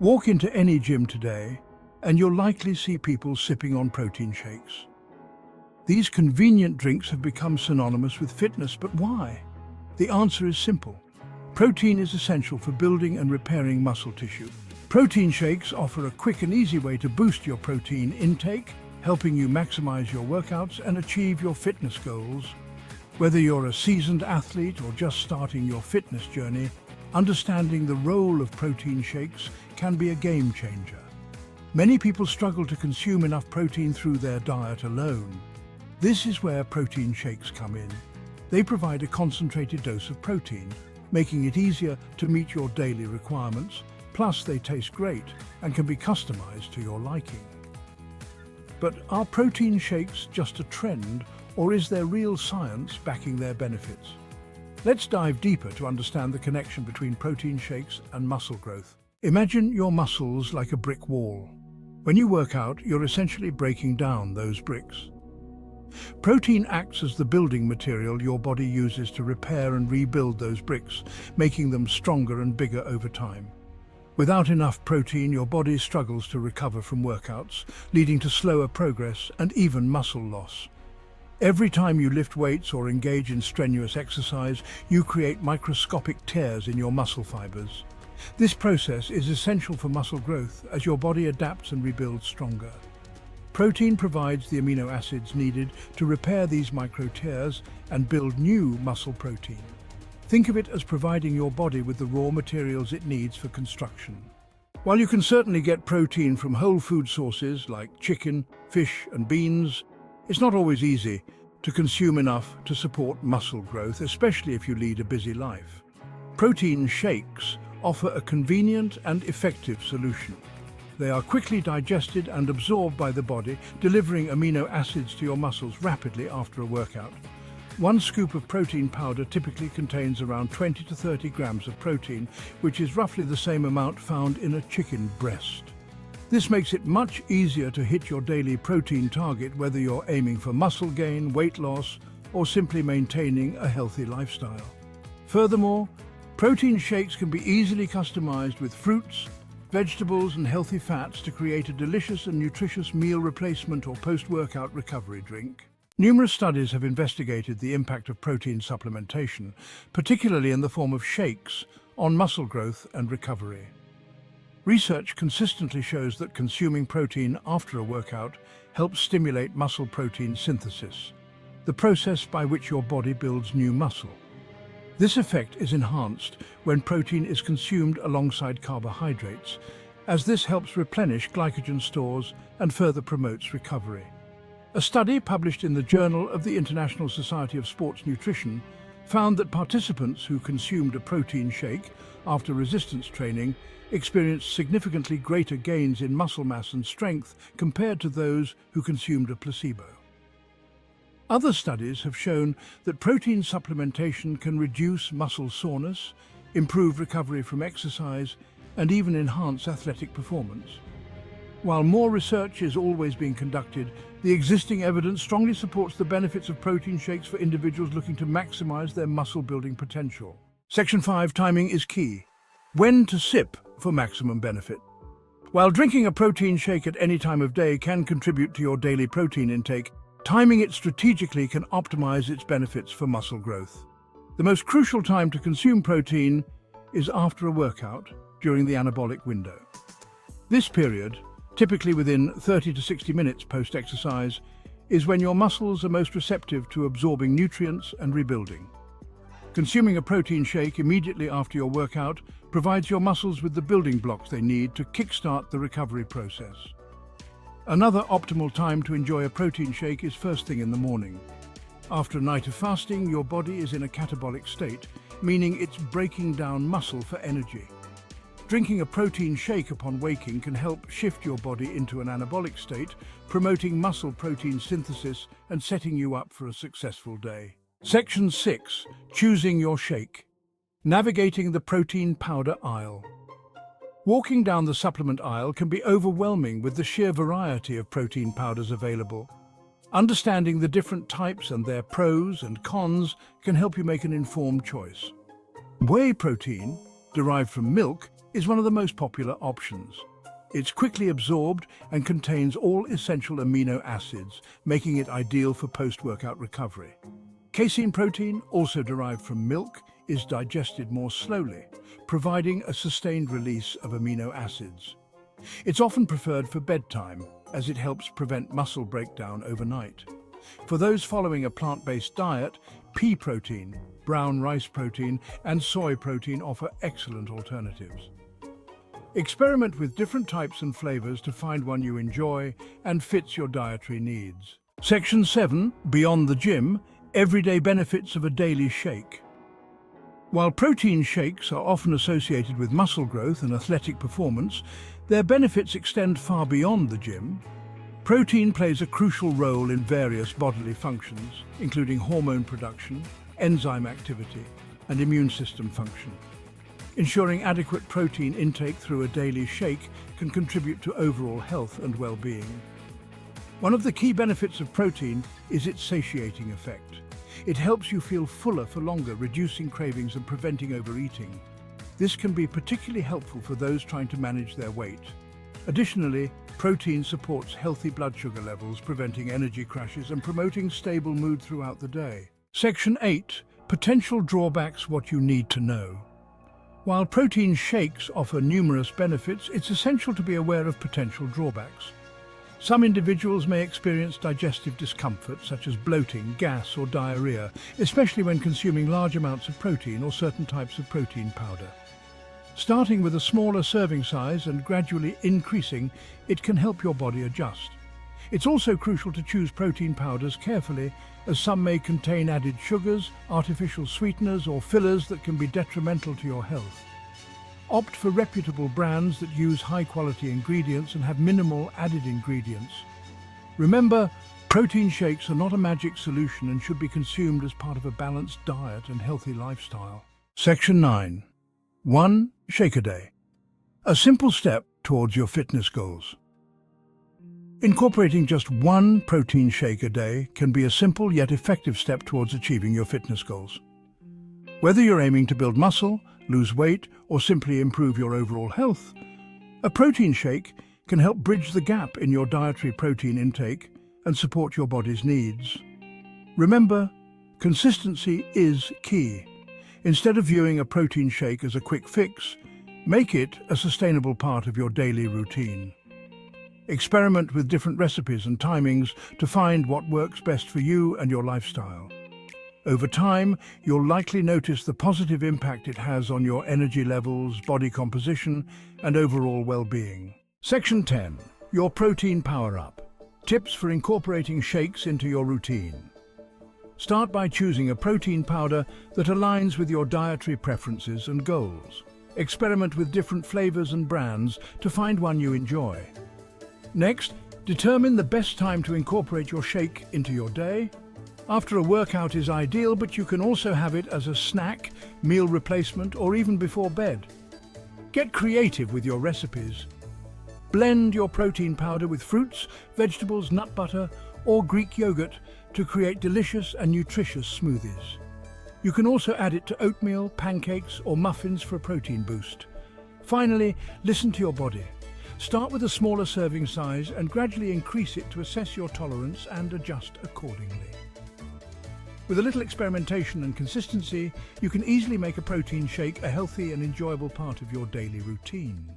Walk into any gym today, and you'll likely see people sipping on protein shakes. These convenient drinks have become synonymous with fitness, but why? The answer is simple. Protein is essential for building and repairing muscle tissue. Protein shakes offer a quick and easy way to boost your protein intake, helping you maximize your workouts and achieve your fitness goals. Whether you're a seasoned athlete or just starting your fitness journey, understanding the role of protein shakes can be a game changer. Many people struggle to consume enough protein through their diet alone. This is where protein shakes come in. They provide a concentrated dose of protein, making it easier to meet your daily requirements. Plus, they taste great and can be customized to your liking. But are protein shakes just a trend, or is there real science backing their benefits? Let's dive deeper to understand the connection between protein shakes and muscle growth. Imagine your muscles like a brick wall. When you work out, you're essentially breaking down those bricks. Protein acts as the building material your body uses to repair and rebuild those bricks, making them stronger and bigger over time. Without enough protein, your body struggles to recover from workouts, leading to slower progress and even muscle loss. Every time you lift weights or engage in strenuous exercise, you create microscopic tears in your muscle fibers. This process is essential for muscle growth as your body adapts and rebuilds stronger. Protein provides the amino acids needed to repair these micro tears and build new muscle protein. Think of it as providing your body with the raw materials it needs for construction. While you can certainly get protein from whole food sources like chicken, fish, and beans, it's not always easy to consume enough to support muscle growth, especially if you lead a busy life. Protein shakes offer a convenient and effective solution. They are quickly digested and absorbed by the body, delivering amino acids to your muscles rapidly after a workout. One scoop of protein powder typically contains around 20 to 30 grams of protein, which is roughly the same amount found in a chicken breast. This makes it much easier to hit your daily protein target, whether you're aiming for muscle gain, weight loss, or simply maintaining a healthy lifestyle. Furthermore, protein shakes can be easily customized with fruits, vegetables, and healthy fats to create a delicious and nutritious meal replacement or post-workout recovery drink. Numerous studies have investigated the impact of protein supplementation, particularly in the form of shakes, on muscle growth and recovery. Research consistently shows that consuming protein after a workout helps stimulate muscle protein synthesis, the process by which your body builds new muscle. This effect is enhanced when protein is consumed alongside carbohydrates, as this helps replenish glycogen stores and further promotes recovery. A study published in the Journal of the International Society of Sports Nutrition found that participants who consumed a protein shake after resistance training experienced significantly greater gains in muscle mass and strength compared to those who consumed a placebo. Other studies have shown that protein supplementation can reduce muscle soreness, improve recovery from exercise, and even enhance athletic performance. While more research is always being conducted, the existing evidence strongly supports the benefits of protein shakes for individuals looking to maximize their muscle-building potential. Section 5, timing is key. When to sip for maximum benefit. While drinking a protein shake at any time of day can contribute to your daily protein intake, timing it strategically can optimize its benefits for muscle growth. The most crucial time to consume protein is after a workout, during the anabolic window. This period, typically within 30 to 60 minutes post-exercise, is when your muscles are most receptive to absorbing nutrients and rebuilding. Consuming a protein shake immediately after your workout provides your muscles with the building blocks they need to kickstart the recovery process. Another optimal time to enjoy a protein shake is first thing in the morning. After a night of fasting, your body is in a catabolic state, meaning it's breaking down muscle for energy. Drinking a protein shake upon waking can help shift your body into an anabolic state, promoting muscle protein synthesis and setting you up for a successful day. Section 6. Choosing your shake. Navigating the protein powder aisle. Walking down the supplement aisle can be overwhelming with the sheer variety of protein powders available. Understanding the different types and their pros and cons can help you make an informed choice. Whey protein, derived from milk, is one of the most popular options. It's quickly absorbed and contains all essential amino acids, making it ideal for post-workout recovery. Casein protein, also derived from milk, is digested more slowly, providing a sustained release of amino acids. It's often preferred for bedtime, as it helps prevent muscle breakdown overnight. For those following a plant-based diet, pea protein, brown rice protein, and soy protein offer excellent alternatives. Experiment with different types and flavors to find one you enjoy and fits your dietary needs. Section 7, Beyond the Gym, Everyday Benefits of a Daily Shake. While protein shakes are often associated with muscle growth and athletic performance, their benefits extend far beyond the gym. Protein plays a crucial role in various bodily functions, including hormone production, enzyme activity, and immune system function. Ensuring adequate protein intake through a daily shake can contribute to overall health and well-being. One of the key benefits of protein is its satiating effect. It helps you feel fuller for longer, reducing cravings and preventing overeating. This can be particularly helpful for those trying to manage their weight. Additionally, protein supports healthy blood sugar levels, preventing energy crashes and promoting stable mood throughout the day. Section 8. Potential drawbacks: what you need to know. While protein shakes offer numerous benefits, it's essential to be aware of potential drawbacks. Some individuals may experience digestive discomfort, such as bloating, gas, or diarrhea, especially when consuming large amounts of protein or certain types of protein powder. Starting with a smaller serving size and gradually increasing, it can help your body adjust. It's also crucial to choose protein powders carefully, as some may contain added sugars, artificial sweeteners, or fillers that can be detrimental to your health. Opt for reputable brands that use high-quality ingredients and have minimal added ingredients. Remember, protein shakes are not a magic solution and should be consumed as part of a balanced diet and healthy lifestyle. Section 9. 1 shake a day. A simple step towards your fitness goals. Incorporating just one protein shake a day can be a simple yet effective step towards achieving your fitness goals. Whether you're aiming to build muscle, lose weight, or simply improve your overall health, a protein shake can help bridge the gap in your dietary protein intake and support your body's needs. Remember, consistency is key. Instead of viewing a protein shake as a quick fix, make it a sustainable part of your daily routine. Experiment with different recipes and timings to find what works best for you and your lifestyle. Over time, you'll likely notice the positive impact it has on your energy levels, body composition, and overall well-being. Section 10. Your protein power-up. Tips for incorporating shakes into your routine. Start by choosing a protein powder that aligns with your dietary preferences and goals. Experiment with different flavors and brands to find one you enjoy. Next, determine the best time to incorporate your shake into your day. After a workout is ideal, but you can also have it as a snack, meal replacement, or even before bed. Get creative with your recipes. Blend your protein powder with fruits, vegetables, nut butter, or Greek yogurt to create delicious and nutritious smoothies. You can also add it to oatmeal, pancakes, or muffins for a protein boost. Finally, listen to your body. Start with a smaller serving size and gradually increase it to assess your tolerance and adjust accordingly. With a little experimentation and consistency, you can easily make a protein shake a healthy and enjoyable part of your daily routine.